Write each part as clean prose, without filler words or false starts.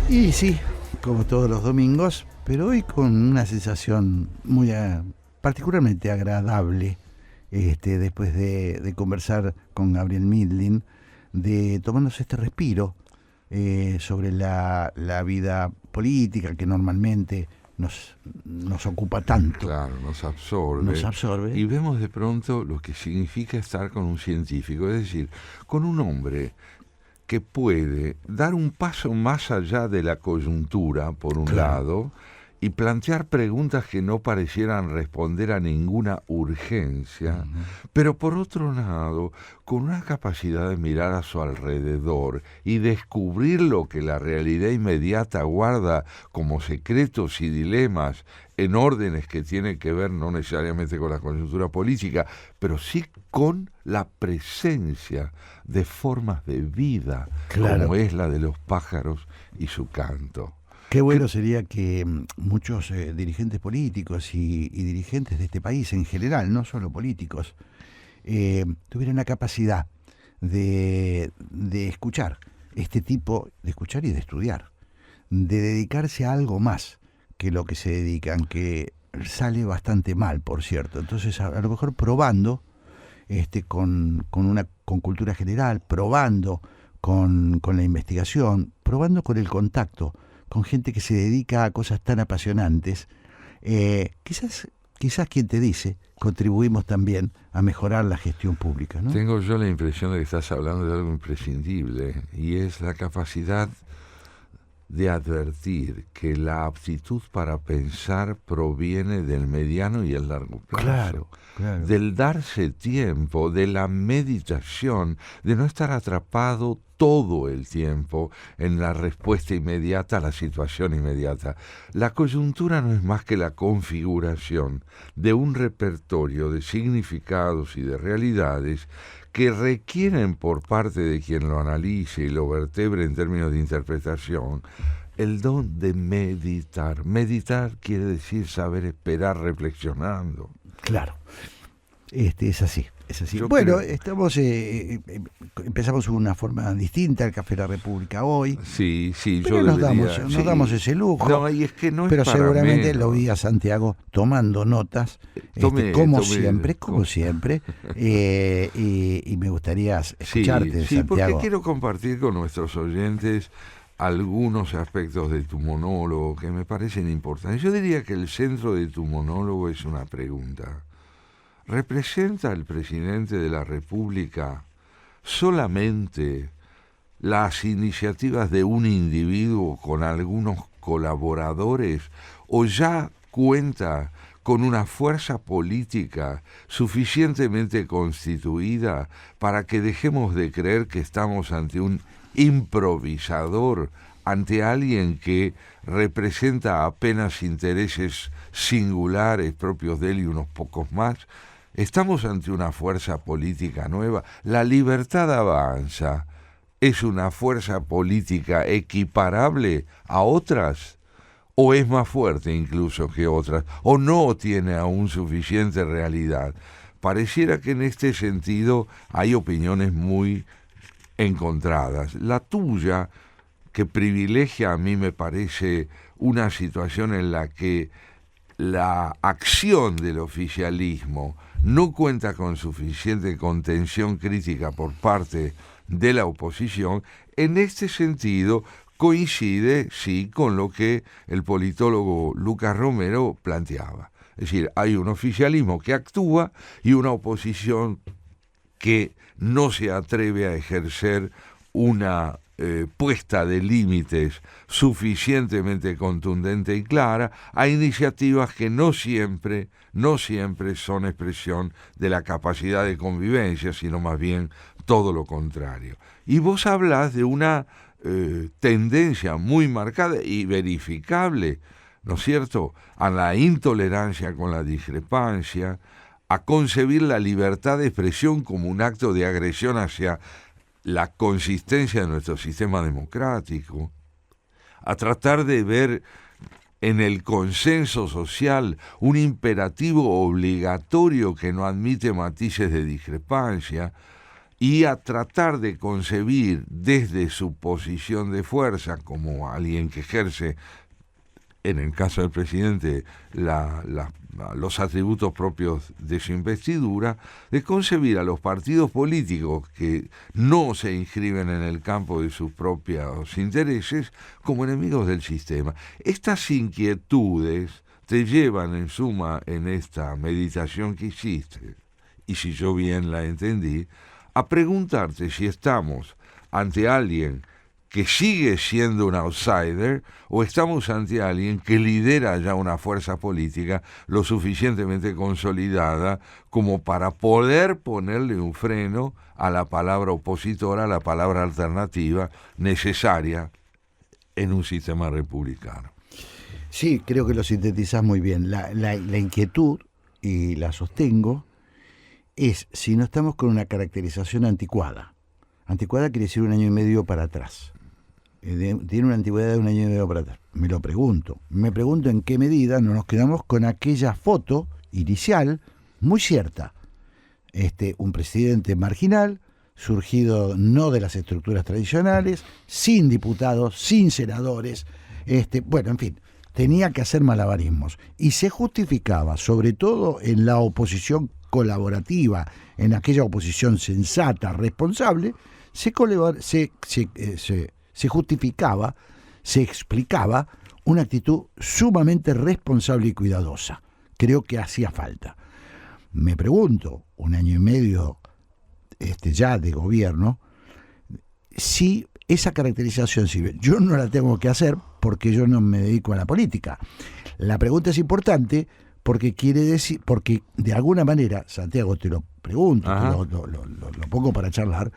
Y sí, como todos los domingos, pero hoy con una sensación muy particularmente agradable, después de conversar con Gabriel Midlin, de tomándose este respiro sobre la vida política que normalmente nos ocupa tanto, Claro, nos y absorbe. vemos de pronto lo que significa estar con un científico, es decir, con un hombre que puede dar un paso más allá de la coyuntura, por un Claro. lado, y plantear preguntas que no parecieran responder a ninguna urgencia, Ujú. pero por otro lado, con una capacidad de mirar a su alrededor y descubrir lo que la realidad inmediata guarda como secretos y dilemas en órdenes que tienen que ver no necesariamente con la coyuntura política, pero sí con la presencia de formas de vida, como Claro. es la de los pájaros y su canto. Qué Que- bueno sería que muchos dirigentes políticos y dirigentes de este país en general, no solo políticos, tuvieran la capacidad de escuchar este tipo, de escuchar y de estudiar, de dedicarse a algo más que lo que se dedican, que sale bastante mal, por cierto. Entonces, a lo mejor probando con cultura general, probando con la investigación, probando con el contacto, con gente que se dedica a cosas tan apasionantes, quizás quien te dice, contribuimos también a mejorar la gestión pública, ¿no? Tengo yo la impresión de que estás hablando de algo imprescindible, y es la capacidad de advertir que la aptitud para pensar proviene del mediano y el largo plazo, Claro, claro. del darse tiempo, de la meditación, de no estar atrapado todo el tiempo en la respuesta inmediata a la situación inmediata. La coyuntura no es más que la configuración de un repertorio de significados y de realidades que requieren por parte de quien lo analice y lo vertebre en términos de interpretación el don de meditar. Meditar quiere decir saber esperar reflexionando. Claro. Es así, es así. Yo Bueno, creo, estamos empezamos una forma distinta el Café de la República hoy, sí, sí, pero yo debería, nos damos sí. ese lujo. No, y es que no es Pero para seguramente lo vi menos. a Santiago tomando notas, Tome, tome, como siempre, y me gustaría sí, escucharte, sí, porque Santiago. quiero compartir con nuestros oyentes algunos aspectos de tu monólogo que me parecen importantes. Yo diría que el centro de tu monólogo es una pregunta. ¿Representa el presidente de la República solamente las iniciativas de un individuo con algunos colaboradores o ya cuenta con una fuerza política suficientemente constituida para que dejemos de creer que estamos ante un improvisador, ante alguien que representa apenas intereses singulares propios de él y unos pocos más? Estamos ante una fuerza política nueva. La libertad avanza. ¿Es una fuerza política equiparable a otras? ¿O es más fuerte incluso que otras? ¿O no tiene aún suficiente realidad? Pareciera que en este sentido hay opiniones muy encontradas. La tuya, que privilegia, a mí me parece una situación en la que la acción del oficialismo no cuenta con suficiente contención crítica por parte de la oposición, en este sentido coincide, sí, con lo que el politólogo Lucas Romero planteaba. Es decir, hay un oficialismo que actúa y una oposición que no se atreve a ejercer una puesta de límites suficientemente contundente y clara a iniciativas que no siempre son expresión de la capacidad de convivencia, sino más bien todo lo contrario. Y vos hablas de una tendencia muy marcada y verificable, ¿no es cierto?, a la intolerancia con la discrepancia, a concebir la libertad de expresión como un acto de agresión hacia la consistencia de nuestro sistema democrático, a tratar de ver en el consenso social un imperativo obligatorio que no admite matices de discrepancia, y a tratar de concebir desde su posición de fuerza como alguien que ejerce, en el caso del presidente, los atributos propios de su investidura, de concebir a los partidos políticos que no se inscriben en el campo de sus propios intereses como enemigos del sistema. Estas inquietudes te llevan en suma en esta meditación que hiciste, y si yo bien la entendí, a preguntarte si estamos ante alguien que sigue siendo un outsider o estamos ante alguien que lidera ya una fuerza política lo suficientemente consolidada como para poder ponerle un freno a la palabra opositora, a la palabra alternativa necesaria en un sistema republicano. Sí, creo que lo sintetizás muy bien. La inquietud, y la sostengo, es si no estamos con una caracterización anticuada. Anticuada quiere decir 1 año y medio para atrás. Tiene una antigüedad de 1 año y medio para atrás. Me pregunto en qué medida no nos quedamos con aquella foto inicial muy cierta. Un presidente marginal, surgido no de las estructuras tradicionales, sin diputados, sin senadores, bueno, en fin, tenía que hacer malabarismos. Y se justificaba, sobre todo en la oposición colaborativa, en aquella oposición sensata, responsable, se justificaba, se explicaba una actitud sumamente responsable y cuidadosa. Creo que hacía falta. Me pregunto, 1 año y medio ya de gobierno, si esa caracterización sirve. Yo no la tengo que hacer porque yo no me dedico a la política. La pregunta es importante porque quiere decir, porque de alguna manera, Santiago, te lo pregunto, lo pongo para charlar,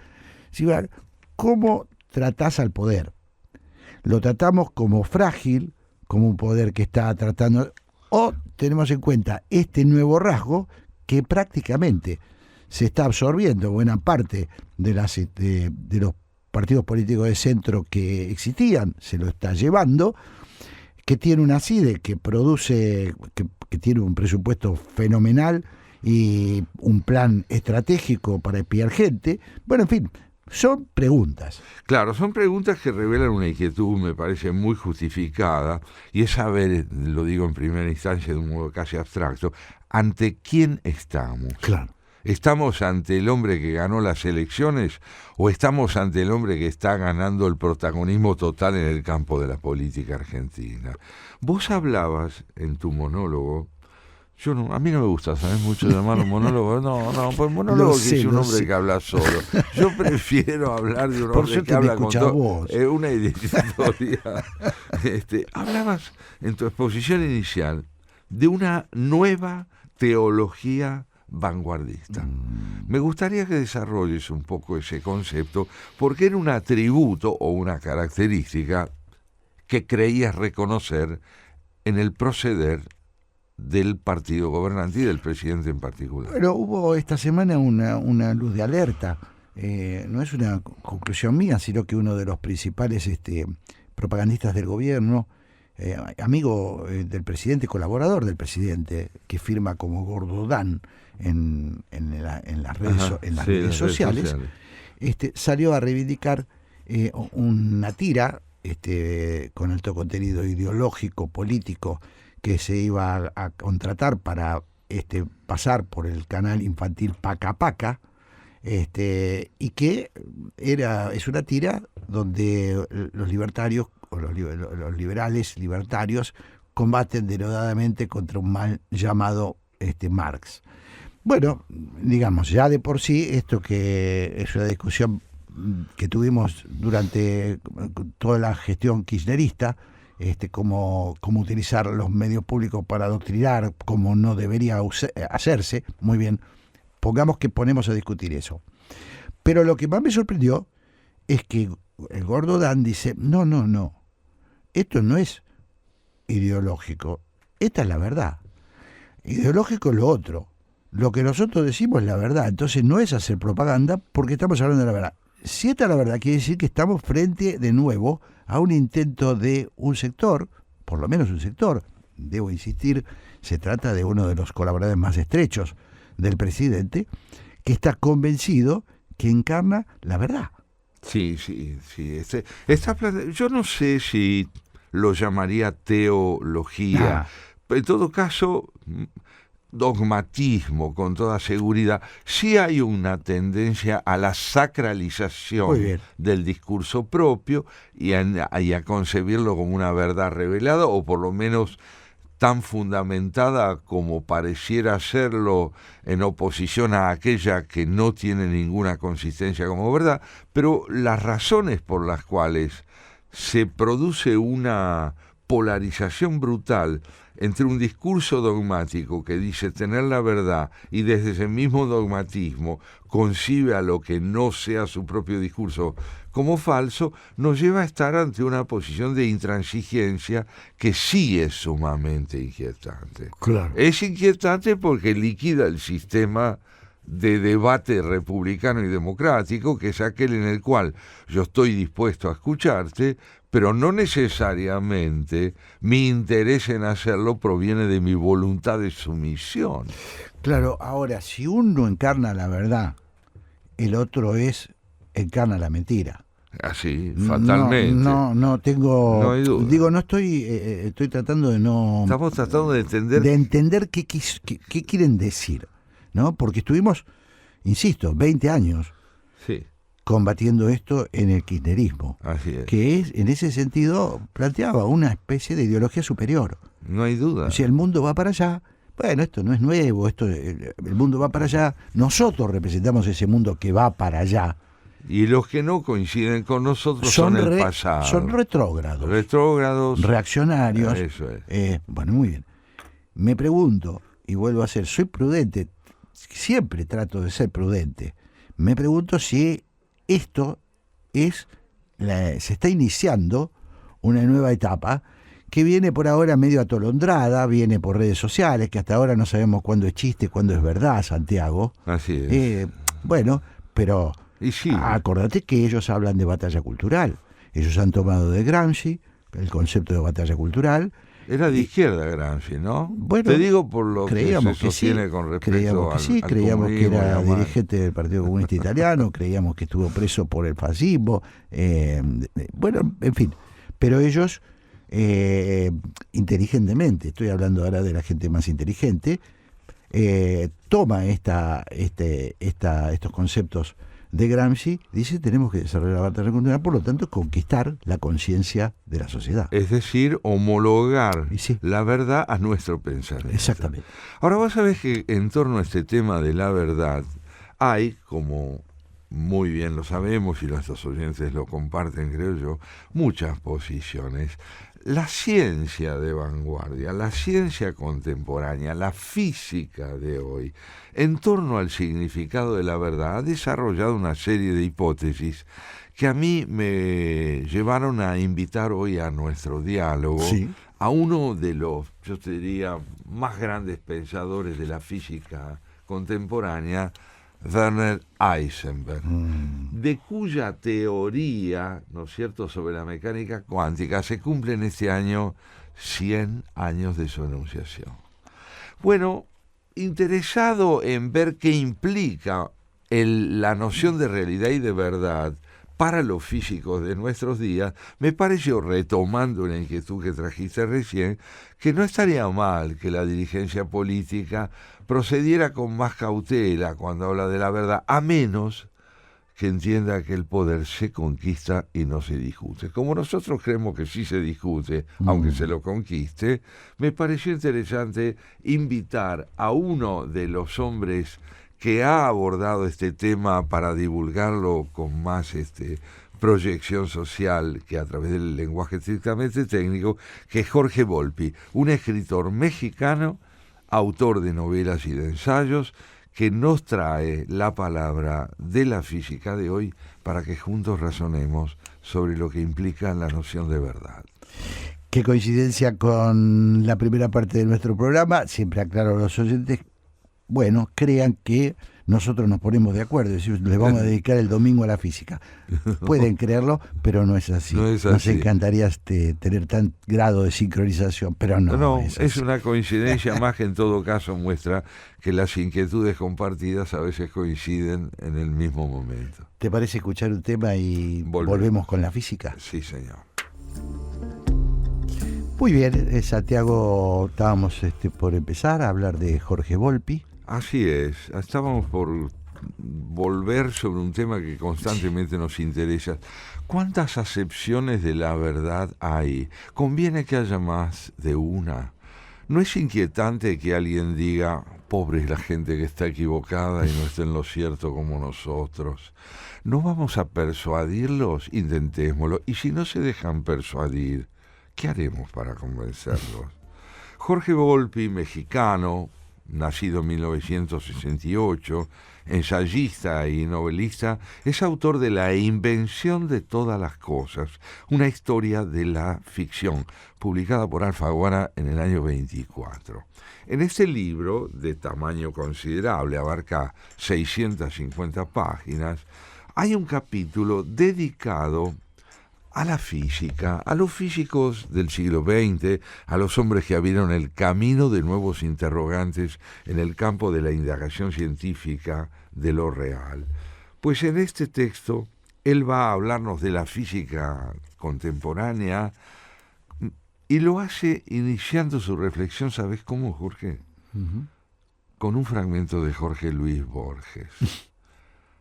¿cómo tratás al poder? ¿Lo tratamos como frágil, como un poder que está tratando, o tenemos en cuenta este nuevo rasgo que prácticamente se está absorbiendo buena parte de los partidos políticos de centro que existían, se lo está llevando, que tiene una CIDE que produce, que tiene un presupuesto fenomenal y un plan estratégico para espiar gente? Bueno, en fin, son preguntas. Claro, son preguntas que revelan una inquietud, me parece muy justificada, y es saber, lo digo en primera instancia de un modo casi abstracto, ¿ante quién estamos? Claro. ¿Estamos ante el hombre que ganó las elecciones o estamos ante el hombre que está ganando el protagonismo total en el campo de la política argentina? Vos hablabas en tu monólogo, a mí no me gusta, ¿sabes? Mucho llamar un monólogo. No, pues monólogo que es un hombre que habla solo. Yo prefiero hablar de un hombre que habla con una editorial. Hablabas en tu exposición inicial de una nueva teología vanguardista. Me gustaría que desarrolles un poco ese concepto, porque era un atributo o una característica que creías reconocer en el proceder del partido gobernante y del presidente en particular. Pero hubo esta semana una luz de alerta. No es una conclusión mía, sino que uno de los principales propagandistas del gobierno, amigo del presidente, colaborador del presidente, que firma como Gordodán en las redes sociales, salió a reivindicar una tira con alto contenido ideológico, político, que se iba a contratar para pasar por el canal infantil Paca Paca, y que es una tira donde los libertarios o los liberales libertarios combaten denodadamente contra un mal llamado Marx. Bueno, digamos, ya de por sí, esto que es una discusión que tuvimos durante toda la gestión kirchnerista, cómo utilizar los medios públicos para adoctrinar, cómo no debería hacerse, muy bien, pongamos que ponemos a discutir eso. Pero lo que más me sorprendió es que el gordo Dan dice, no, esto no es ideológico, esta es la verdad. Ideológico es lo otro. Lo que nosotros decimos es la verdad, entonces no es hacer propaganda porque estamos hablando de la verdad. Si esta es la verdad, quiere decir que estamos frente de nuevo a un intento de un sector, por lo menos un sector, debo insistir, se trata de uno de los colaboradores más estrechos del presidente, que está convencido que encarna la verdad. Sí. Yo no sé si lo llamaría teología. En todo caso, dogmatismo, con toda seguridad. Sí hay una tendencia a la sacralización del discurso propio y a concebirlo como una verdad revelada, o por lo menos tan fundamentada como pareciera serlo en oposición a aquella que no tiene ninguna consistencia como verdad. Pero las razones por las cuales se produce una polarización brutal entre un discurso dogmático que dice tener la verdad y desde ese mismo dogmatismo concibe a lo que no sea su propio discurso como falso, nos lleva a estar ante una posición de intransigencia que sí es sumamente inquietante. Claro. Es inquietante porque liquida el sistema de debate republicano y democrático, que es aquel en el cual yo estoy dispuesto a escucharte, pero no necesariamente mi interés en hacerlo proviene de mi voluntad de sumisión. Claro, ahora, si uno encarna la verdad, el otro encarna la mentira. Así, fatalmente. No tengo... No hay duda. Digo, no estoy tratando de no... Estamos tratando de entender... De entender qué quieren decir, ¿no? Porque estuvimos, insisto, 20 años combatiendo esto en el kirchnerismo. Así es. Que en ese sentido planteaba una especie de ideología superior. No hay duda. O sea, el mundo va para allá. Bueno, esto no es nuevo, el mundo va para allá. Nosotros representamos ese mundo que va para allá. Y los que no coinciden con nosotros son el pasado. Son retrógrados. Retrógrados. Reaccionarios. Eso es. Bueno, muy bien. Me pregunto, y vuelvo a ser, soy prudente, siempre trato de ser prudente. Me pregunto si esto se está iniciando una nueva etapa que viene por ahora medio atolondrada, viene por redes sociales, que hasta ahora no sabemos cuándo es chiste, cuándo es verdad, Santiago. Así es. Bueno, pero y sí. Acordate que ellos hablan de batalla cultural. Ellos han tomado de Gramsci el concepto de batalla cultural. Era de izquierda Gramsci, ¿no? Bueno, te digo por lo que se sostiene con respecto al creíamos que era dirigente del Partido Comunista Italiano, creíamos que estuvo preso por el fascismo, bueno, en fin, pero ellos inteligentemente, estoy hablando ahora de la gente más inteligente, toma estos conceptos de Gramsci, dice tenemos que desarrollar la batalla cultural, por lo tanto conquistar la conciencia de la sociedad. Es decir, homologar la verdad a nuestro pensamiento. Exactamente. Ahora vos sabés que en torno a este tema de la verdad hay, como muy bien lo sabemos y nuestros oyentes lo comparten, creo yo, muchas posiciones. La ciencia de vanguardia, la ciencia contemporánea, la física de hoy, en torno al significado de la verdad, ha desarrollado una serie de hipótesis que a mí me llevaron a invitar hoy a nuestro diálogo a uno de los, yo te diría, más grandes pensadores de la física contemporánea, Werner Heisenberg, de cuya teoría, ¿no es cierto?, sobre la mecánica cuántica se cumplen este año 100 años de su enunciación. Bueno, interesado en ver qué implica la noción de realidad y de verdad para los físicos de nuestros días, me pareció, retomando una inquietud que trajiste recién, que no estaría mal que la dirigencia política procediera con más cautela cuando habla de la verdad, a menos que entienda que el poder se conquista y no se discute. Como nosotros creemos que sí se discute, aunque se lo conquiste, me pareció interesante invitar a uno de los hombres que ha abordado este tema para divulgarlo con más proyección social que a través del lenguaje estrictamente técnico, que es Jorge Volpi, un escritor mexicano, autor de novelas y de ensayos, que nos trae la palabra de la física de hoy para que juntos razonemos sobre lo que implica la noción de verdad. Qué coincidencia con la primera parte de nuestro programa. Siempre aclaro a los oyentes bueno, crean que nosotros nos ponemos de acuerdo, es decir, le vamos a dedicar el domingo a la física. Pueden creerlo, pero no es así. No es Nos así. encantaría tener tan grado de sincronización, pero no, No, es es así. una coincidencia más que en todo caso muestra que las inquietudes compartidas a veces coinciden en el mismo momento. ¿Te parece escuchar un tema y volvemos con la física? Sí, señor. Muy bien, Santiago, estábamos por empezar a hablar de Jorge Volpi. Así es, estábamos por volver sobre un tema que constantemente nos interesa. ¿Cuántas acepciones de la verdad hay? ¿Conviene que haya más de una? ¿No es inquietante que alguien diga, pobre es la gente que está equivocada y no está en lo cierto como nosotros? ¿No vamos a persuadirlos? Intentémoslo. Y si no se dejan persuadir, ¿qué haremos para convencerlos? Jorge Volpi, mexicano, nacido en 1968, ensayista y novelista, es autor de La invención de todas las cosas, una historia de la ficción, publicada por Alfaguara en el año 24. En este libro, de tamaño considerable, abarca 650 páginas, hay un capítulo dedicado a la física, a los físicos del siglo XX, a los hombres que abrieron el camino de nuevos interrogantes en el campo de la indagación científica de lo real. Pues en este texto él va a hablarnos de la física contemporánea y lo hace iniciando su reflexión, ¿sabes cómo, Jorge? Uh-huh. Con un fragmento de Jorge Luis Borges.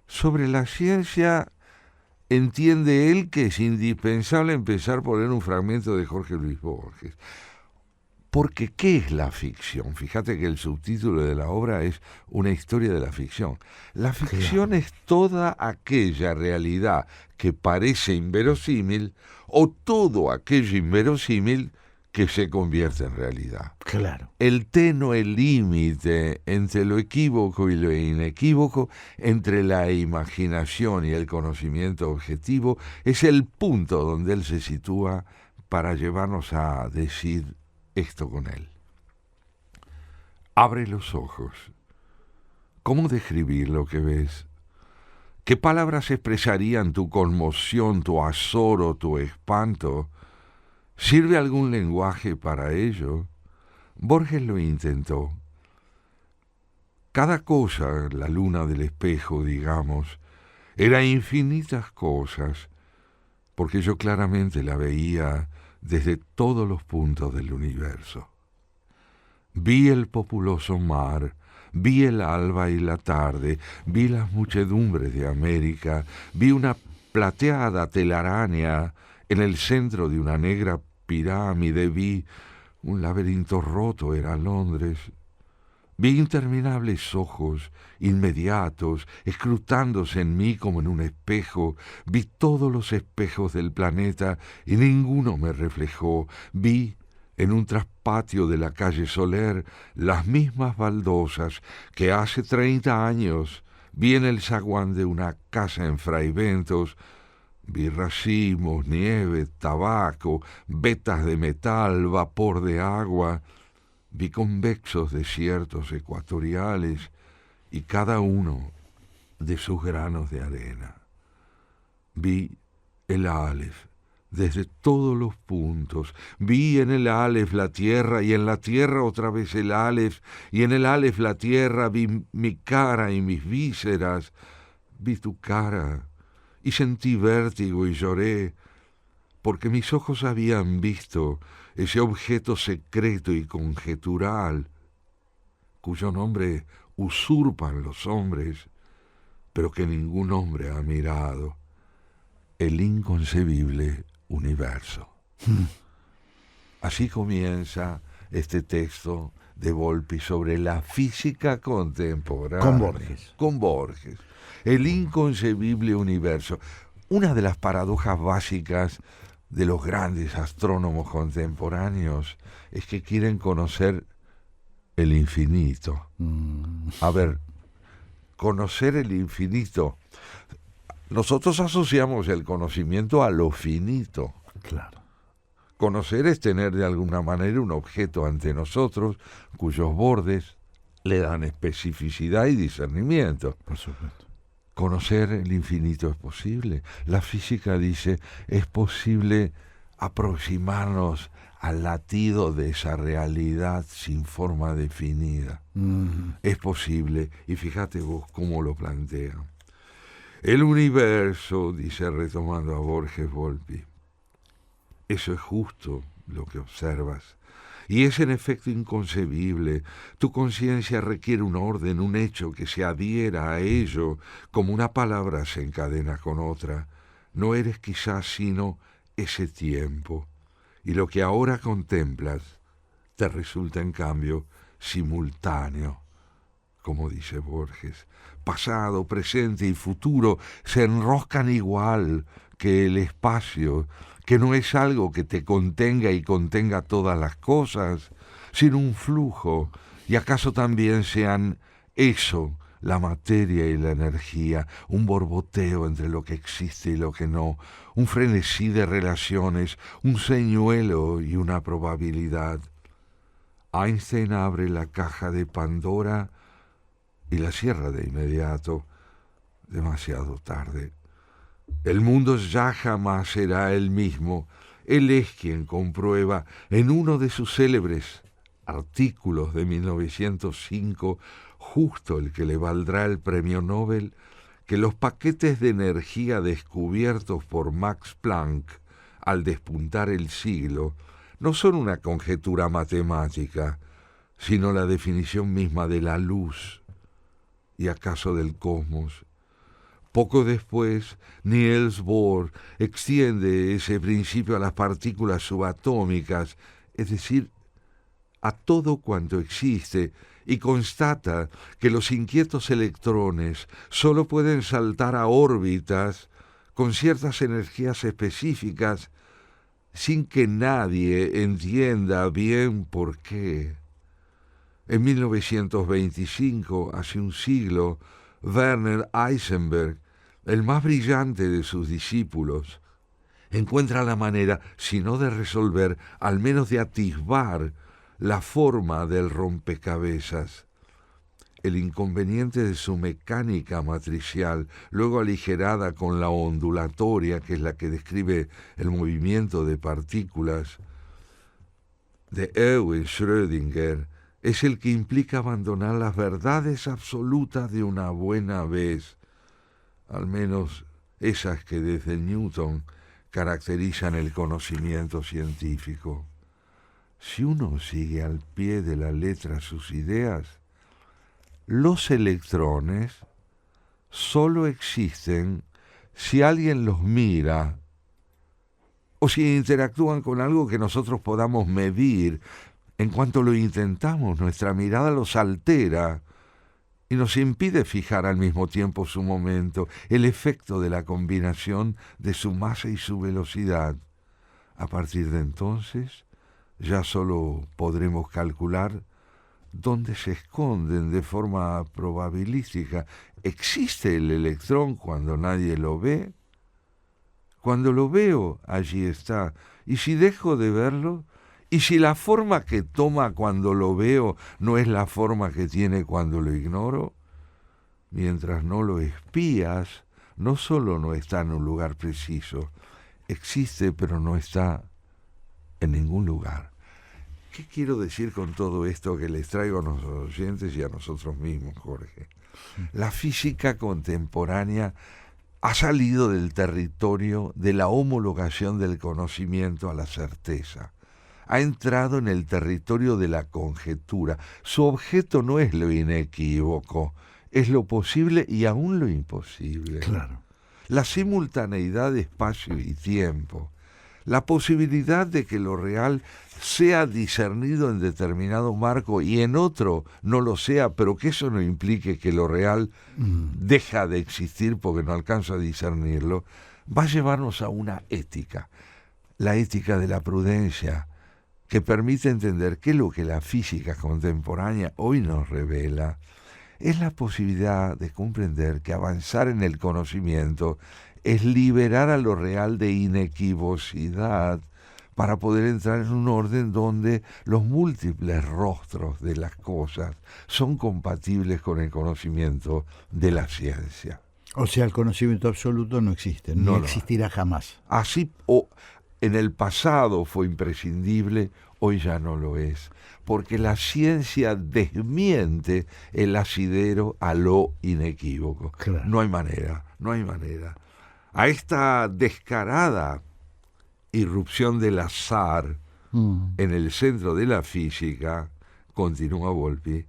Sobre la ciencia, entiende él que es indispensable empezar por leer un fragmento de Jorge Luis Borges. Porque, ¿qué es la ficción? Fíjate que el subtítulo de la obra es Una historia de la ficción. La ficción es toda aquella realidad que parece inverosímil o todo aquello inverosímil que se convierte en realidad. Claro. El tenue límite entre lo equívoco y lo inequívoco, entre la imaginación y el conocimiento objetivo, es el punto donde él se sitúa para llevarnos a decir esto con él. Abre los ojos. ¿Cómo describir lo que ves? ¿Qué palabras expresarían tu conmoción, tu azoro, tu espanto? ¿Sirve algún lenguaje para ello? Borges lo intentó. Cada cosa, la luna del espejo, digamos, era infinitas cosas, porque yo claramente la veía desde todos los puntos del universo. Vi el populoso mar, vi el alba y la tarde, vi las muchedumbres de América, vi una plateada telaraña en el centro de una negra pirámide, vi un laberinto roto, era Londres. Vi interminables ojos, inmediatos, escrutándose en mí como en un espejo. Vi todos los espejos del planeta y ninguno me reflejó. Vi en un traspatio de la calle Soler las mismas baldosas que hace 30 años vi en el zaguán de una casa en Fraiventos. Vi racimos, nieve, tabaco, vetas de metal, vapor de agua. Vi convexos desiertos ecuatoriales y cada uno de sus granos de arena. Vi el Aleph desde todos los puntos. Vi en el Aleph la tierra y en la tierra otra vez el Aleph y en el Aleph la tierra. Vi mi cara y mis vísceras. Vi tu cara y sentí vértigo y lloré, porque mis ojos habían visto ese objeto secreto y conjetural, cuyo nombre usurpan los hombres, pero que ningún hombre ha mirado, el inconcebible universo. Así comienza este texto de Volpi sobre la física contemporánea. Con Borges. El inconcebible universo. Una de las paradojas básicas de los grandes astrónomos contemporáneos es que quieren conocer el infinito. A ver, conocer el infinito. Nosotros asociamos el conocimiento a lo finito. Claro. Conocer es tener de alguna manera un objeto ante nosotros cuyos bordes le dan especificidad y discernimiento. Por supuesto. Conocer el infinito es posible. La física dice, es posible aproximarnos al latido de esa realidad sin forma definida. Es posible, y fíjate vos cómo lo plantea. El universo, dice retomando a Borges Volpi, eso es justo lo que observas. Y es en efecto inconcebible. Tu conciencia requiere un orden, un hecho que se adhiera a ello, como una palabra se encadena con otra. No eres quizás sino ese tiempo. Y lo que ahora contemplas te resulta en cambio simultáneo, como dice Borges. Pasado, presente y futuro se enroscan igual que el espacio, que no es algo que te contenga y contenga todas las cosas, sino un flujo, y acaso también sean eso, la materia y la energía, un borboteo entre lo que existe y lo que no, un frenesí de relaciones, un señuelo y una probabilidad. Einstein abre la caja de Pandora y la cierra de inmediato, demasiado tarde. El mundo ya jamás será el mismo. Él es quien comprueba en uno de sus célebres artículos de 1905, justo el que le valdrá el premio Nobel, que los paquetes de energía descubiertos por Max Planck al despuntar el siglo no son una conjetura matemática, sino la definición misma de la luz y acaso del cosmos. Poco después, Niels Bohr extiende ese principio a las partículas subatómicas, es decir, a todo cuanto existe, y constata que los inquietos electrones sólo pueden saltar a órbitas con ciertas energías específicas sin que nadie entienda bien por qué. En 1925, hace un siglo, Werner Heisenberg, el más brillante de sus discípulos, encuentra la manera, si no de resolver, al menos de atisbar la forma del rompecabezas. El inconveniente de su mecánica matricial, luego aligerada con la ondulatoria, que es la que describe el movimiento de partículas, de Erwin Schrödinger, es el que implica abandonar las verdades absolutas de una buena vez, al menos esas que desde Newton caracterizan el conocimiento científico. Si uno sigue al pie de la letra sus ideas, los electrones solo existen si alguien los mira o si interactúan con algo que nosotros podamos medir. En cuanto lo intentamos, nuestra mirada los altera y nos impide fijar al mismo tiempo su momento, el efecto de la combinación de su masa y su velocidad. A partir de entonces, ya solo podremos calcular dónde se esconden de forma probabilística. ¿Existe el electrón cuando nadie lo ve? Cuando lo veo, allí está. Y si dejo de verlo, y si la forma que toma cuando lo veo no es la forma que tiene cuando lo ignoro, mientras no lo espías, no solo no está en un lugar preciso, existe pero no está en ningún lugar. ¿Qué quiero decir con todo esto que les traigo a nuestros oyentes y a nosotros mismos, Jorge? La física contemporánea ha salido del territorio de la homologación del conocimiento a la certeza. Ha entrado en el territorio de la conjetura. Su objeto no es lo inequívoco, es lo posible y aún lo imposible. Claro. La simultaneidad de espacio y tiempo. La posibilidad de que lo real sea discernido en determinado marco y en otro no lo sea, pero que eso no implique que lo real deja de existir porque no alcanzo a discernirlo, va a llevarnos a una ética, la ética de la prudencia, que permite entender que lo que la física contemporánea hoy nos revela es la posibilidad de comprender que avanzar en el conocimiento es liberar a lo real de inequivocidad para poder entrar en un orden donde los múltiples rostros de las cosas son compatibles con el conocimiento de la ciencia. O sea, el conocimiento absoluto no existe, no existirá jamás. Así, o en el pasado fue imprescindible, hoy ya no lo es, porque la ciencia desmiente el asidero a lo inequívoco. Claro. No hay manera. A esta descarada irrupción del azar en el centro de la física, continúa Volpi,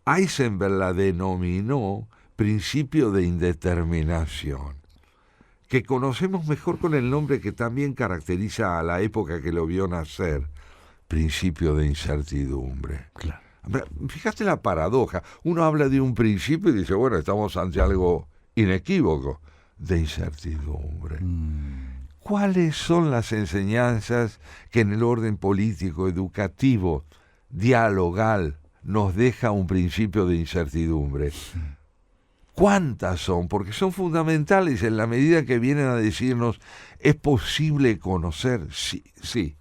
Heisenberg la denominó principio de indeterminación, que conocemos mejor con el nombre que también caracteriza a la época que lo vio nacer, principio de incertidumbre. Claro. Fíjate la paradoja, uno habla de un principio y dice, bueno, estamos ante algo inequívoco, de incertidumbre. ¿Cuáles son las enseñanzas que en el orden político, educativo, dialogal, nos deja un principio de incertidumbre? ¿Cuántas son? Porque son fundamentales en la medida que vienen a decirnos, ¿es posible conocer? Sí,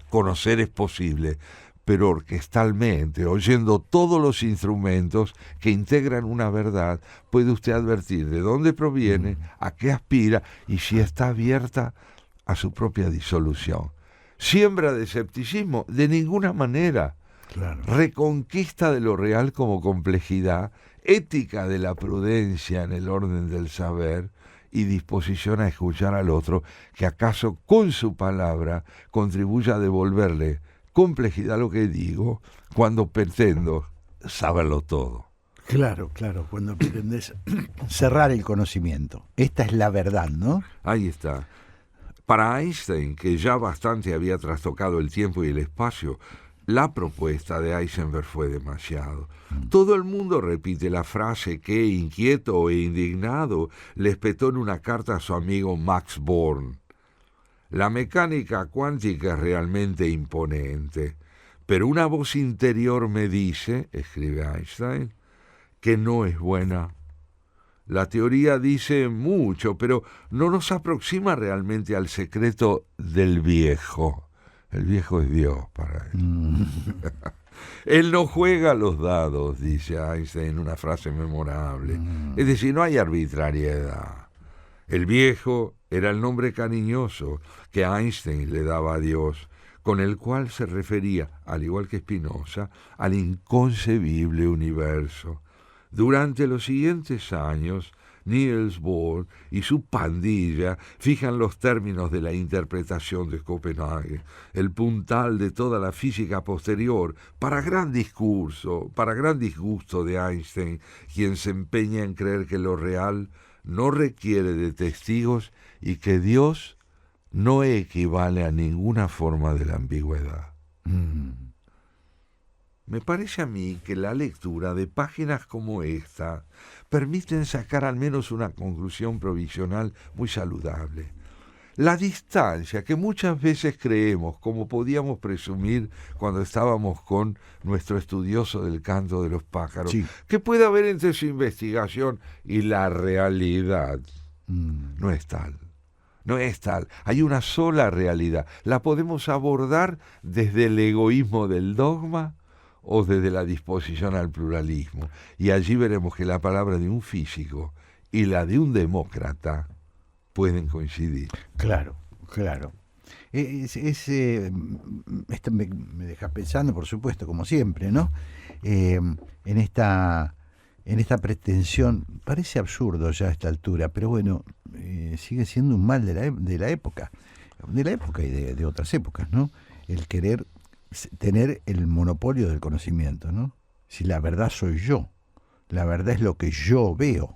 conocer es posible, pero orquestalmente, oyendo todos los instrumentos que integran una verdad, puede usted advertir de dónde proviene, a qué aspira y si está abierta a su propia disolución. ¿Siembra de escepticismo? De ninguna manera. Claro. Reconquista de lo real como complejidad, ética de la prudencia en el orden del saber y disposición a escuchar al otro, que acaso con su palabra contribuya a devolverle complejidad a lo que digo cuando pretendo saberlo todo. Claro, cuando pretendes cerrar el conocimiento. Esta es la verdad, ¿no? Ahí está. Para Einstein, que ya bastante había trastocado el tiempo y el espacio, la propuesta de Heisenberg fue demasiado. Todo el mundo repite la frase que, inquieto e indignado, le espetó en una carta a su amigo Max Born. La mecánica cuántica es realmente imponente, pero una voz interior me dice, escribe Einstein, que no es buena. La teoría dice mucho, pero no nos aproxima realmente al secreto del viejo. El viejo es Dios para él. Él no juega los dados, dice Einstein en una frase memorable. Es decir, no hay arbitrariedad. El viejo era el nombre cariñoso que Einstein le daba a Dios, con el cual se refería, al igual que Spinoza, al inconcebible universo. Durante los siguientes años, Niels Bohr y su pandilla fijan los términos de la interpretación de Copenhague, el puntal de toda la física posterior, para gran disgusto de Einstein, quien se empeña en creer que lo real no requiere de testigos y que Dios no equivale a ninguna forma de la ambigüedad. Me parece a mí que la lectura de páginas como esta permiten sacar al menos una conclusión provisional muy saludable. La distancia que muchas veces creemos, como podíamos presumir cuando estábamos con nuestro estudioso del canto de los pájaros, sí, que puede haber entre su investigación y la realidad, no es tal. No es tal. Hay una sola realidad. La podemos abordar desde el egoísmo del dogma o desde la disposición al pluralismo. Y allí veremos que la palabra de un físico y la de un demócrata pueden coincidir. Claro. Esto me deja pensando, por supuesto, como siempre, ¿no? En esta pretensión, parece absurdo ya a esta altura, pero bueno, sigue siendo un mal de la época y de otras épocas, ¿no? El querer tener el monopolio del conocimiento, ¿no? Si la verdad soy yo, la verdad es lo que yo veo.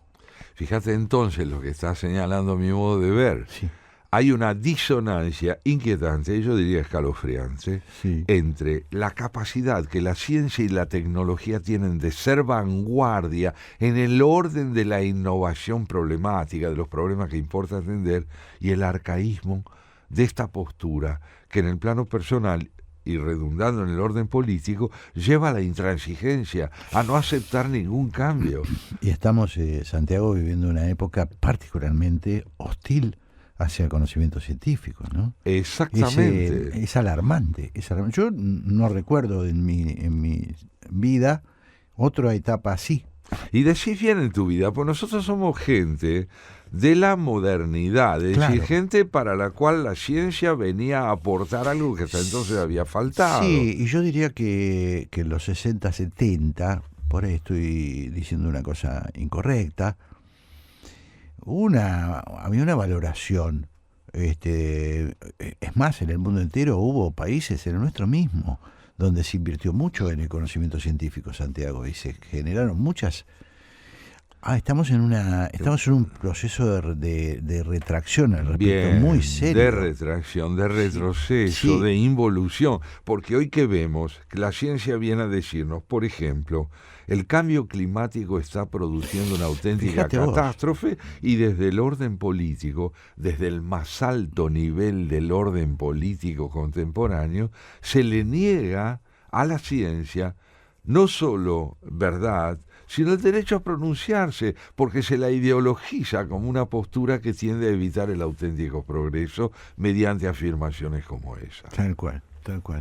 Fíjate entonces lo que está señalando mi modo de ver. Sí. Hay una disonancia inquietante, yo diría escalofriante, sí, entre la capacidad que la ciencia y la tecnología tienen de ser vanguardia en el orden de la innovación problemática, de los problemas que importa atender, y el arcaísmo de esta postura que en el plano personal y redundando en el orden político, lleva a la intransigencia, a no aceptar ningún cambio. Y estamos, Santiago, viviendo una época particularmente hostil hacia el conocimiento científico, ¿no? Exactamente. Es alarmante, es alarmante. Yo no recuerdo en mi vida otra etapa así. Y decís bien en tu vida, pues nosotros somos gente de la modernidad, es decir, Claro. gente para la cual la ciencia venía a aportar algo que hasta entonces había faltado. Sí, y yo diría que en los 60, 70, por ahí estoy diciendo una cosa incorrecta, había una valoración. Es más, en el mundo entero hubo países, en el nuestro mismo, donde se invirtió mucho en el conocimiento científico, Santiago, y se generaron muchas. Estamos en un proceso de retracción al respecto, Bien, muy serio. de retracción, de retroceso, Sí. de involución, porque hoy que vemos que la ciencia viene a decirnos, por ejemplo, el cambio climático está produciendo una auténtica Fíjate vos. catástrofe y desde el orden político, desde el más alto nivel del orden político contemporáneo, se le niega a la ciencia no solo verdad, sino el derecho a pronunciarse, porque se la ideologiza como una postura que tiende a evitar el auténtico progreso mediante afirmaciones como esa. Tal cual,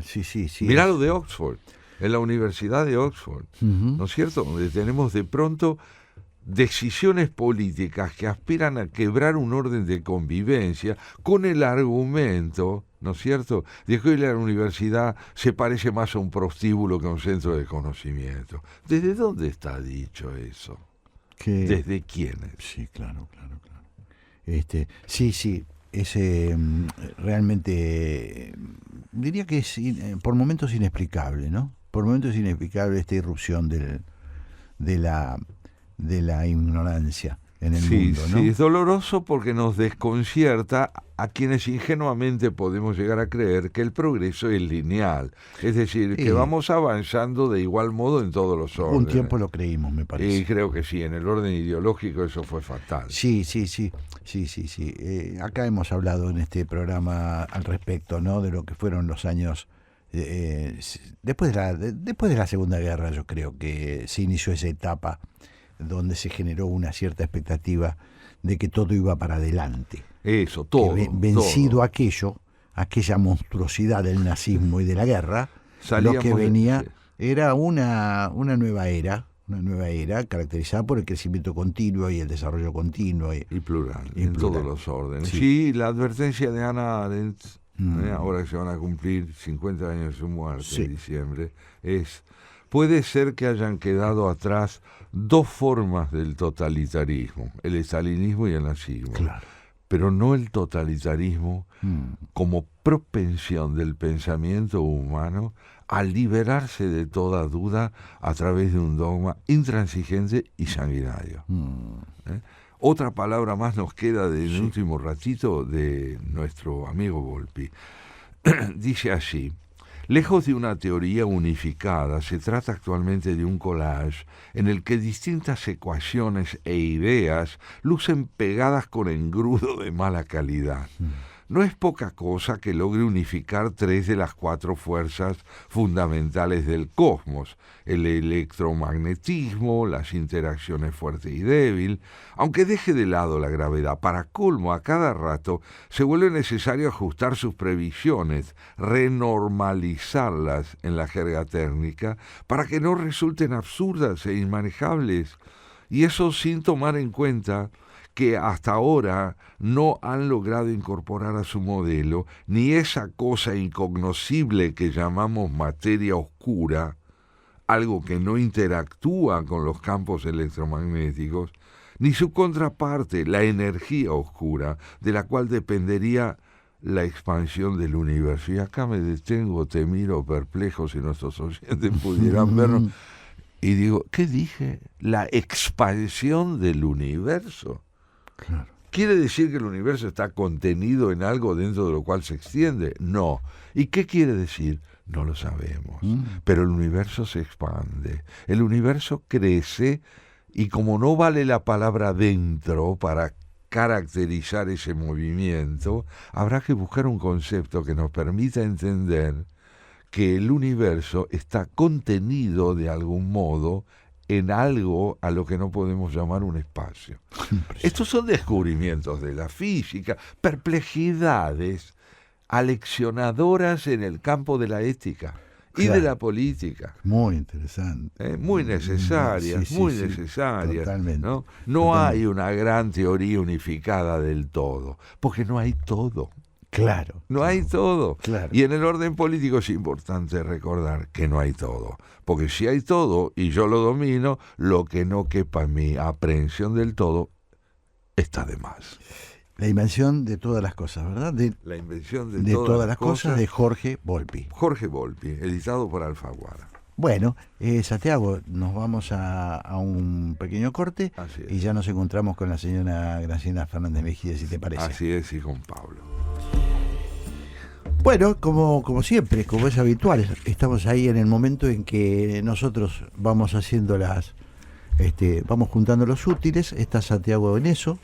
sí. Mirá lo de Oxford, en la Universidad de Oxford, Uh-huh. ¿no es cierto? Donde tenemos de pronto decisiones políticas que aspiran a quebrar un orden de convivencia con el argumento, ¿no es cierto?, de que hoy la universidad se parece más a un prostíbulo que a un centro de conocimiento. ¿Desde dónde está dicho eso? ¿Desde quiénes? Sí, claro. Sí, es realmente, diría que es por momentos inexplicable, ¿no? Por momentos inexplicable esta irrupción de la ignorancia en el mundo, ¿no? Sí, es doloroso porque nos desconcierta a quienes ingenuamente podemos llegar a creer que el progreso es lineal, es decir, que vamos avanzando de igual modo en todos los órdenes. Un tiempo lo creímos, me parece. Y creo que sí, en el orden ideológico eso fue fatal. Sí. Acá hemos hablado en este programa al respecto, ¿no? De lo que fueron los años después de la Segunda Guerra. Yo creo que se inició esa etapa donde se generó una cierta expectativa de que todo iba para adelante. Eso, todo. Que vencido todo. aquella monstruosidad del nazismo y de la guerra, Salíamos lo que venía era una nueva era caracterizada por el crecimiento continuo y el desarrollo continuo. Y plural, en todos los órdenes. Sí, la advertencia de Hannah Arendt, ahora que se van a cumplir 50 años de su muerte en diciembre, es: puede ser que hayan quedado atrás dos formas del totalitarismo, el estalinismo y el nazismo. Claro. Pero no el totalitarismo como propensión del pensamiento humano a liberarse de toda duda a través de un dogma intransigente y sanguinario. Otra palabra más nos queda del último ratito de nuestro amigo Volpi. Dice así: lejos de una teoría unificada, se trata actualmente de un collage en el que distintas ecuaciones e ideas lucen pegadas con engrudo de mala calidad. No es poca cosa que logre unificar tres de las cuatro fuerzas fundamentales del cosmos: el electromagnetismo, las interacciones fuerte y débil, aunque deje de lado la gravedad. Para colmo, a cada rato se vuelve necesario ajustar sus previsiones, renormalizarlas en la jerga técnica, para que no resulten absurdas e inmanejables. Y eso sin tomar en cuenta que hasta ahora no han logrado incorporar a su modelo ni esa cosa incognoscible que llamamos materia oscura, algo que no interactúa con los campos electromagnéticos, ni su contraparte, la energía oscura, de la cual dependería la expansión del universo. Y acá me detengo, te miro perplejo, si nuestros oyentes pudieran vernos, y digo, ¿qué dije? La expansión del universo. Claro. ¿Quiere decir que el universo está contenido en algo dentro de lo cual se extiende? No. ¿Y qué quiere decir? No lo sabemos. Pero el universo se expande. El universo crece, y como no vale la palabra dentro para caracterizar ese movimiento, habrá que buscar un concepto que nos permita entender que el universo está contenido de algún modo en algo a lo que no podemos llamar un espacio. Estos son descubrimientos de la física, perplejidades aleccionadoras en el campo de la ética y de la política. Muy interesante. Muy necesarias, Sí, muy sí, necesarias. totalmente. No Totalmente. hay una gran teoría unificada del todo, porque no hay todo. Claro. No hay todo. Claro. Y en el orden político es importante recordar que no hay todo. Porque si hay todo y yo lo domino, lo que no quepa en mi aprehensión del todo está de más. La invención de todas las cosas, ¿verdad? La invención de todas las cosas de Jorge Volpi. Jorge Volpi, editado por Alfaguara. Bueno, Santiago, nos vamos a un pequeño corte y ya nos encontramos con la señora Graciela Fernández Mejía, si te parece. Así es, y con Pablo. Bueno, como siempre, como es habitual, estamos ahí en el momento en que nosotros vamos haciendo vamos juntando los útiles. Está Santiago en eso,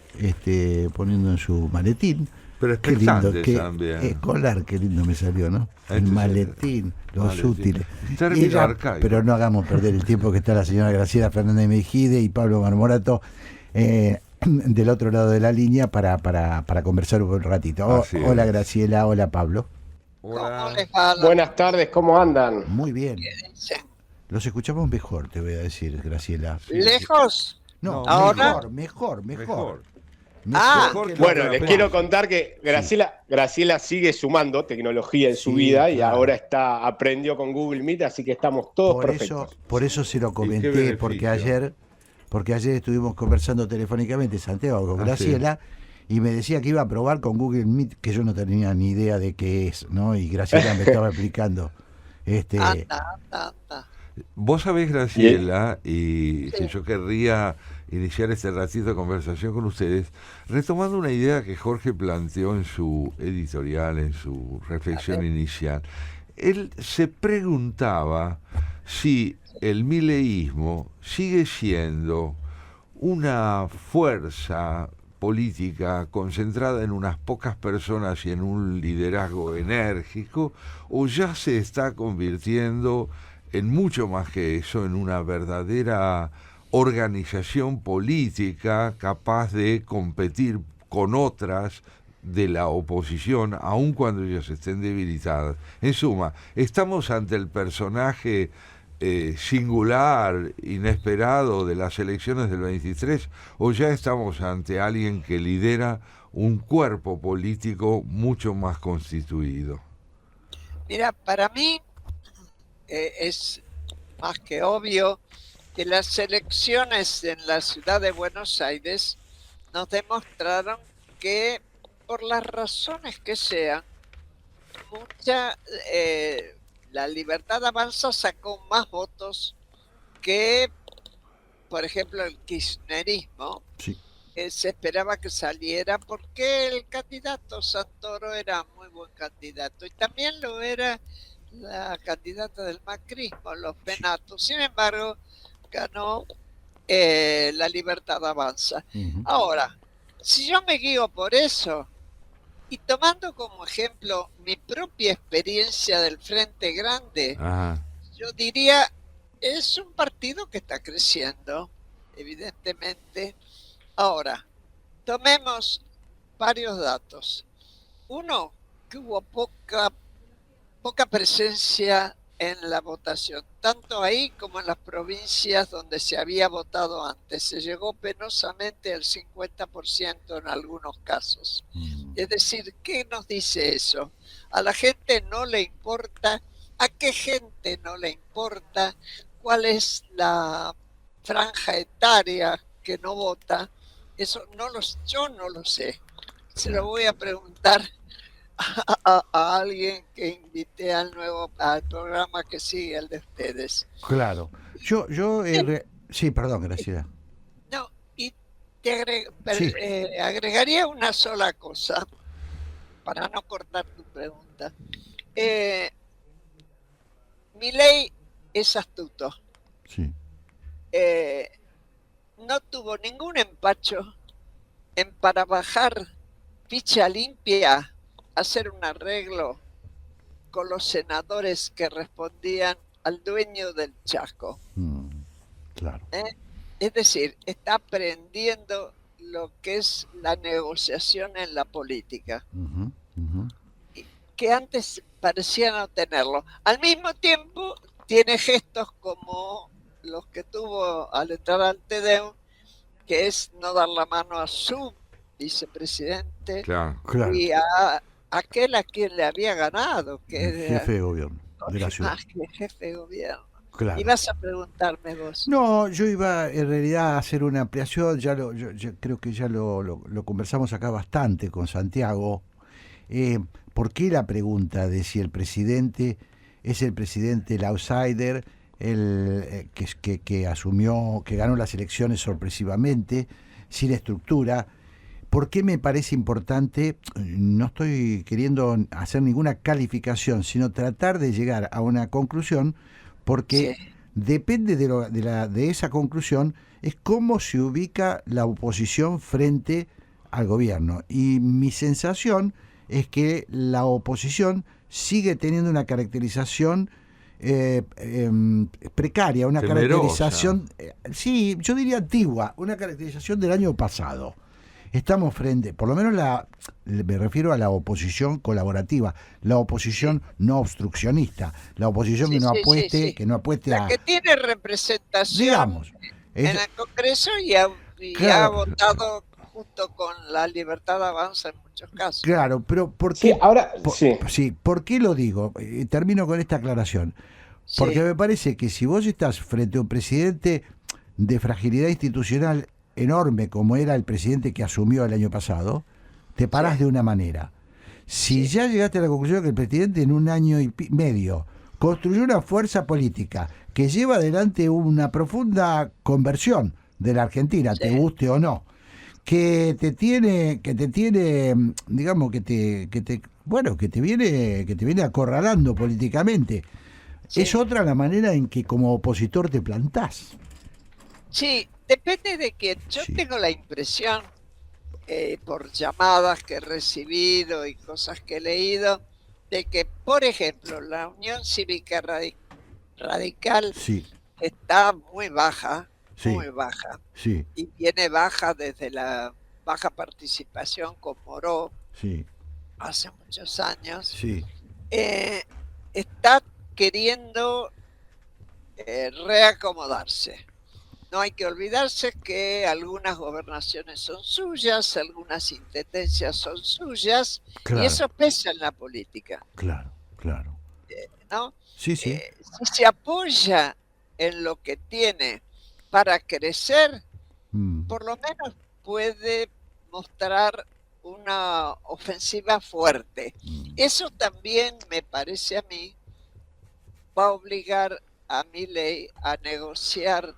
poniendo en su maletín. Pero qué lindo, también. Escolar, qué lindo me salió, ¿no? El maletín, los útiles. Pero no hagamos perder el tiempo, que está la señora Graciela Fernández Mejide y Pablo Marmorato del otro lado de la línea para conversar un ratito. Hola Graciela, hola Pablo. Hola. Buenas tardes, ¿cómo andan? Muy bien. Los escuchamos mejor, te voy a decir, Graciela. ¿Lejos? No, ¿ahora? Mejor. Bueno, les quiero contar que Graciela sigue sumando tecnología en su vida y ahora aprendió con Google Meet, así que estamos todos perfectos. Por eso se lo comenté, porque ayer estuvimos conversando telefónicamente Santiago con Graciela y me decía que iba a probar con Google Meet, que yo no tenía ni idea de qué es, ¿no? Y Graciela me estaba explicando. Anda. Vos sabés, Graciela, y si yo querría iniciar este ratito de conversación con ustedes, retomando una idea que Jorge planteó en su editorial, en su reflexión inicial. Él se preguntaba si el mileísmo sigue siendo una fuerza política concentrada en unas pocas personas y en un liderazgo enérgico, o ya se está convirtiendo en mucho más que eso, en una verdadera organización política capaz de competir con otras de la oposición, aun cuando ellas estén debilitadas. En suma, estamos ante el personaje singular, inesperado de las elecciones del 23, o ya estamos ante alguien que lidera un cuerpo político mucho más constituido. Mira, para mí es más que obvio que las elecciones en la ciudad de Buenos Aires nos demostraron que, por las razones que sean, la Libertad Avanza sacó más votos que, por ejemplo, el kirchnerismo. Sí. Se esperaba que saliera porque el candidato Santoro era muy buen candidato y también lo era la candidata del macrismo, los Penatos. Sin embargo, ganó la Libertad Avanza. Ahora, si yo me guío por eso, y tomando como ejemplo mi propia experiencia del Frente Grande, yo diría, es un partido que está creciendo, evidentemente. Ahora, tomemos varios datos. Uno, que hubo poca presencia en la votación, tanto ahí como en las provincias donde se había votado antes. Se llegó penosamente al 50% en algunos casos. Es decir, ¿qué nos dice eso? A la gente no le importa, ¿a qué gente no le importa? ¿Cuál es la franja etaria que no vota? Eso yo no lo sé. Se lo voy a preguntar a alguien que invité al programa que sigue, el de ustedes. Claro. Sí, perdón, Graciela. No, y te agregaría una sola cosa para no cortar tu pregunta. Milei es astuto. Sí. No tuvo ningún empacho para bajar ficha limpia, hacer un arreglo con los senadores que respondían al dueño del Chaco. Claro. Es decir, está aprendiendo lo que es la negociación en la política, Ujú, ujú. que antes parecía no tenerlo. Al mismo tiempo, tiene gestos como los que tuvo al entrar al TEDEUM, que es no dar la mano a su vicepresidente Claro. Claro. y a aquel a quien le había ganado, que El era jefe de gobierno de la ciudad. más que jefe de gobierno. Claro. Y vas a preguntarme vos. No, yo iba en realidad a hacer una ampliación, yo creo que ya lo conversamos acá bastante con Santiago. ¿Por qué la pregunta de si el presidente es el presidente, el outsider, que asumió, que ganó las elecciones sorpresivamente, sin estructura? ¿Por qué me parece importante? No estoy queriendo hacer ninguna calificación, sino tratar de llegar a una conclusión, porque Sí. depende de esa conclusión, es cómo se ubica la oposición frente al gobierno. Y mi sensación es que la oposición sigue teniendo una caracterización precaria, una Temerosa. caracterización, sí, yo diría antigua, una caracterización del año pasado. Estamos frente, por lo menos me refiero a la oposición colaborativa, la oposición no obstruccionista, la oposición Sí, sí. que no apueste La a, que tiene representación digamos, en es- el Congreso y ha Claro. votado junto con la Libertad Avanza en muchos casos. claro, pero ¿por Sí, qué? ahora, sí. Sí, ¿por qué lo digo? Termino con esta aclaración. Sí, Porque me parece que si vos estás frente a un presidente de fragilidad institucional enorme como era el presidente que asumió el año pasado, te parás Sí. de una manera. Si Sí. ya llegaste a la conclusión que el presidente en un año y medio construyó una fuerza política que lleva adelante una profunda conversión de la Argentina, Sí. te guste o no, que te tiene, digamos, que te viene acorralando políticamente. Sí. Es otra la manera en que como opositor te plantás. Sí, depende de que yo Sí. tengo la impresión, por llamadas que he recibido y cosas que he leído, de que, por ejemplo, la Unión Cívica Radical Sí, está muy baja, Sí. sí, y viene baja desde la baja participación con Moró sí, hace muchos años. sí, Está queriendo reacomodarse. No hay que olvidarse que algunas gobernaciones son suyas, algunas intendencias son suyas, claro, y eso pesa en la política, claro, claro. ¿no? Sí, sí, Si se apoya en lo que tiene para crecer, mm, por lo menos puede mostrar una ofensiva fuerte. mm, Eso también me parece a mí va a obligar a Milei a negociar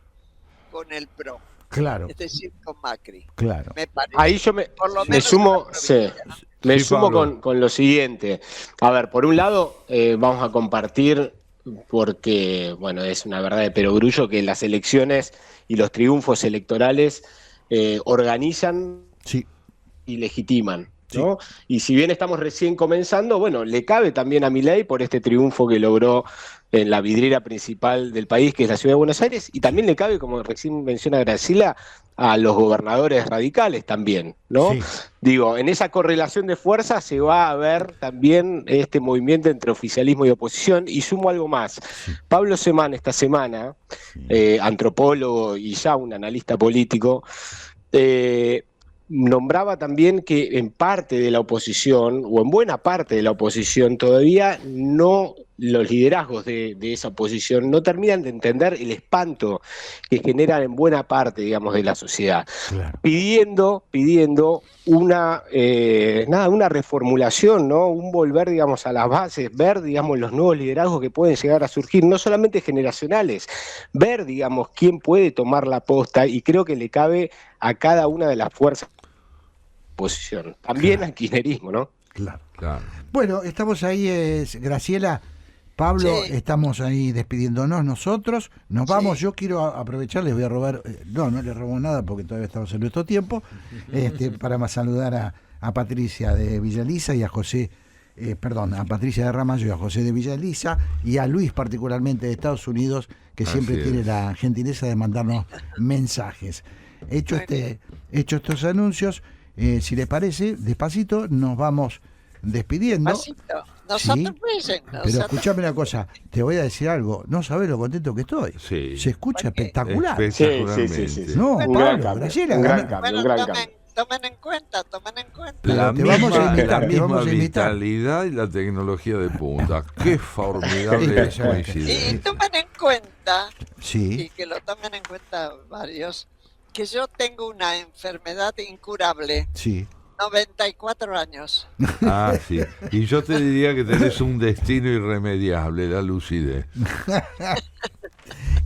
con el PRO, claro, es decir, con Macri. claro. Me parece. Ahí yo Por lo me menos sumo, en la provincia, sí, ¿no? me Sí, sumo Pablo. con lo siguiente. A ver, por un lado, vamos a compartir, porque, bueno, es una verdad de perogrullo que las elecciones y los triunfos electorales organizan Sí, y legitiman, ¿no? Y si bien estamos recién comenzando, bueno, le cabe también a Milei por este triunfo que logró en la vidriera principal del país, que es la ciudad de Buenos Aires, y también le cabe, como recién menciona Graciela, a los gobernadores radicales también, ¿no? sí, Digo, en esa correlación de fuerzas se va a ver también este movimiento entre oficialismo y oposición, y sumo algo más. Pablo Semán esta semana, antropólogo y ya un analista político, nombraba también que en parte de la oposición, o en buena parte de la oposición, todavía no, los liderazgos de esa oposición no terminan de entender el espanto que generan en buena parte, digamos, de la sociedad. claro. Pidiendo una reformulación, ¿no? Un volver, digamos, a las bases, ver, digamos, los nuevos liderazgos que pueden llegar a surgir, no solamente generacionales, ver, digamos, quién puede tomar la posta, y creo que le cabe a cada una de las fuerzas de la oposición, también al kirchnerismo, ¿no? Claro. Claro. Bueno, estamos ahí, Graciela, Pablo, Sí. estamos ahí despidiéndonos nosotros. Nos vamos, Sí. yo quiero aprovechar, les voy a robar, no le robo nada porque todavía estamos en nuestro tiempo, para más saludar a Patricia de Villa Elisa y a José, a Patricia de Ramallo y a José de Villa Elisa y a Luis particularmente de Estados Unidos, que Así siempre es. tiene la gentileza de mandarnos mensajes. Hecho estos anuncios, si les parece, despacito nos vamos despidiendo. Pasito. Nosotros Sí, dicen, pero nosotros- escúchame una cosa, te voy a decir algo, no sabes lo contento que estoy. Sí. Se escucha ¿Por qué? espectacular. Espectacularmente. Sí. No, Un Pablo, gran cambio, Graciela, un gran gana- cambio, Bueno, un gran tomen, cambio. tomen en cuenta, tomen en cuenta. Pero La te vamos a invitar, la te vamos misma a invitar. vitalidad y la tecnología de punta. Qué formidable Impresionante. Y coincidencia. tomen en cuenta, y Sí, que lo tomen en cuenta varios, que yo tengo una enfermedad incurable, sí. 94 años. Ah, sí. Y yo te diría que tenés un destino irremediable, la lucidez.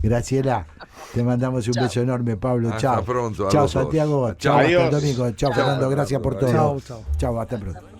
Graciela, te mandamos un Chao. beso enorme, Pablo. Hasta Chao. pronto a Chao, los dos. Santiago. Chao. Chao, hasta el Adiós. domingo. Chao, Chao. Fernando. Gracias por todo. Adiós. Chao, hasta pronto.